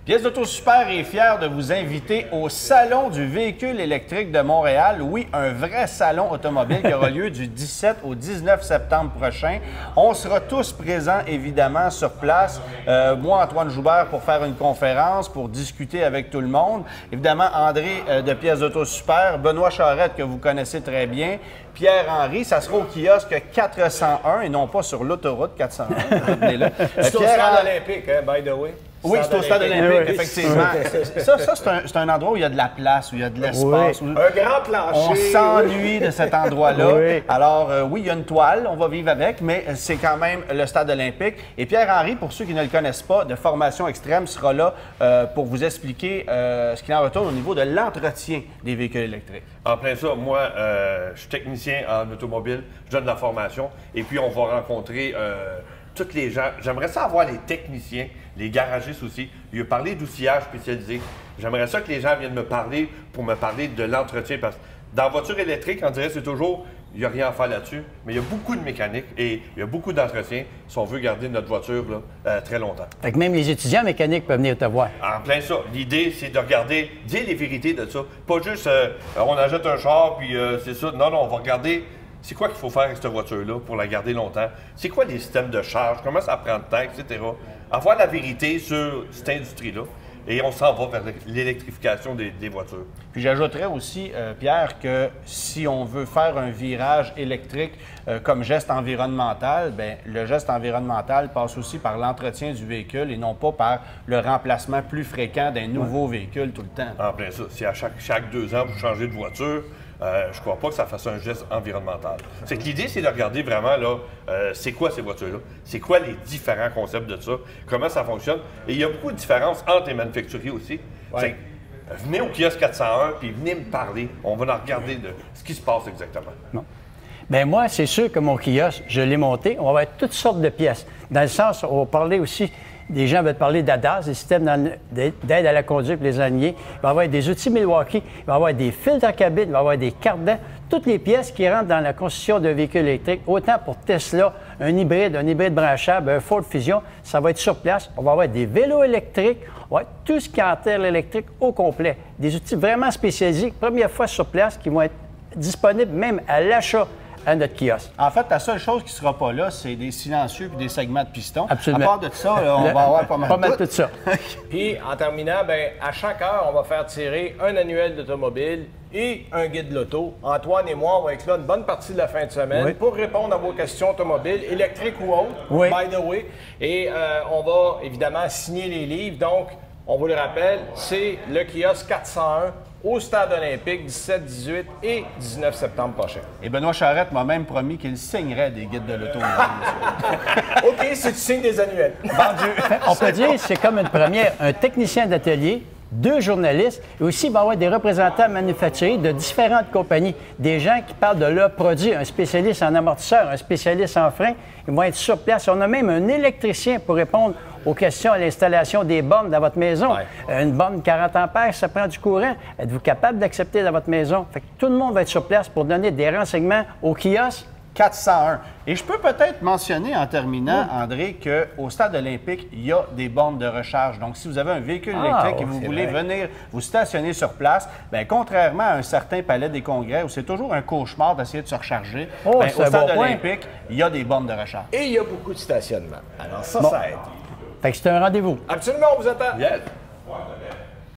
Pièce d'Auto Super est fière de vous inviter au Salon du véhicule électrique de Montréal. Oui, un vrai salon automobile qui aura lieu du 17 au 19 septembre prochain. On sera tous présents, évidemment, sur place. Moi, Antoine Joubert, pour faire une conférence, pour discuter avec tout le monde. Évidemment, André de Pièce d'Auto Super, Benoît Charette, que vous connaissez très bien, Pierre-Henri, ça sera au kiosque 401 et non pas sur l'autoroute 401. Retenez-le. C'est au stade olympique, hein, by the way. Oui, c'est au stade olympique, effectivement. Ça c'est un endroit où il y a de la place, où il y a de l'espace. Un grand plancher. On s'ennuie de cet endroit-là. Alors, oui, il y a une toile, on va vivre avec, mais c'est quand même le stade olympique. Et Pierre-Henri, pour ceux qui ne le connaissent pas, de Formation Extrême, sera là pour vous expliquer ce qu'il en retourne au niveau de l'entretien des véhicules électriques. En plein ça, moi, je suis technicien en automobile, je donne de la formation, et puis on va rencontrer tous les gens. J'aimerais ça avoir les techniciens, les garagistes aussi. Il a parlé d'outillage spécialisé. J'aimerais ça que les gens viennent me parler pour me parler de l'entretien. Parce que dans la voiture électrique, on dirait que c'est toujours, il n'y a rien à faire là-dessus. Mais il y a beaucoup de mécanique et il y a beaucoup d'entretien si on veut garder notre voiture là, très longtemps. Fait que même les étudiants mécaniques peuvent venir te voir. En plein ça. L'idée, c'est de regarder, dire les vérités de ça. Pas juste, on achète un char puis c'est ça. Non, non, on va regarder. C'est quoi qu'il faut faire avec cette voiture-là pour la garder longtemps? C'est quoi les systèmes de charge? Comment ça prend de temps, etc.? Avoir la vérité sur cette industrie-là. Et on s'en va vers l'électrification des voitures. Puis j'ajouterais aussi, Pierre, que si on veut faire un virage électrique comme geste environnemental, bien, le geste environnemental passe aussi par l'entretien du véhicule et non pas par le remplacement plus fréquent d'un nouveau véhicule tout le temps. En plein ça. Si à chaque 2 ans, vous changez de voiture, je ne crois pas que ça fasse un geste environnemental. C'est que l'idée, c'est de regarder vraiment, là, c'est quoi ces voitures-là? C'est quoi les différents concepts de ça? Comment ça fonctionne? Et il y a beaucoup de différences entre les manufacturiers aussi. Ouais. Venez au kiosque 401 puis venez me parler. On va en regarder de ce qui se passe exactement. Non. Bien, moi, c'est sûr que mon kiosque, je l'ai monté. On va avoir toutes sortes de pièces. Dans le sens, on va parler aussi... Des gens veulent parler d'ADAS, des systèmes d'aide à la conduite pour les alignés. Il va y avoir des outils Milwaukee, il va y avoir des filtres à cabine, il va y avoir des cartans, toutes les pièces qui rentrent dans la construction d'un véhicule électrique, autant pour Tesla, un hybride branchable, un Ford Fusion, ça va être sur place. On va avoir des vélos électriques, on va avoir tout ce qui enterre l'électrique au complet. Des outils vraiment spécialisés, première fois sur place, qui vont être disponibles même à l'achat à notre kiosque. En fait, la seule chose qui ne sera pas là, c'est des silencieux et des segments de piston. Absolument. À part de ça, là, on va avoir pas mal tout ça. Puis, en terminant, bien, à chaque heure, on va faire tirer un annuel d'automobile et un guide de l'auto. Antoine et moi, on va être là une bonne partie de la fin de semaine pour répondre à vos questions automobiles, électriques ou autres, by the way. Et on va évidemment signer les livres. Donc, on vous le rappelle, c'est le kiosque 401 au Stade olympique, 17, 18 et 19 septembre prochain. Et Benoît Charette m'a même promis qu'il signerait des guides de l'auto. OK, si tu signes des annuels. Vendu. On peut dire que c'est comme une première. Un technicien d'atelier, 2 journalistes, et aussi il va y avoir des représentants manufacturiers de différentes compagnies. Des gens qui parlent de leurs produits, un spécialiste en amortisseur, un spécialiste en frein. Ils vont être sur place. On a même un électricien pour répondre aux questions à l'installation des bornes dans votre maison. Une borne 40 ampères, ça prend du courant. Êtes-vous capable d'accepter dans votre maison? Fait que tout le monde va être sur place pour donner des renseignements au kiosque 401. Et je peux peut-être mentionner en terminant, André, qu'au Stade olympique, il y a des bornes de recharge. Donc, si vous avez un véhicule électrique et vous voulez venir vous stationner sur place, bien, contrairement à un certain palais des congrès où c'est toujours un cauchemar d'essayer de se recharger, bien, au Stade olympique, il y a des bornes de recharge. Et il y a beaucoup de stationnement. Alors ça, ça aide. Fait que c'est un rendez-vous. Absolument, on vous attend. Yes.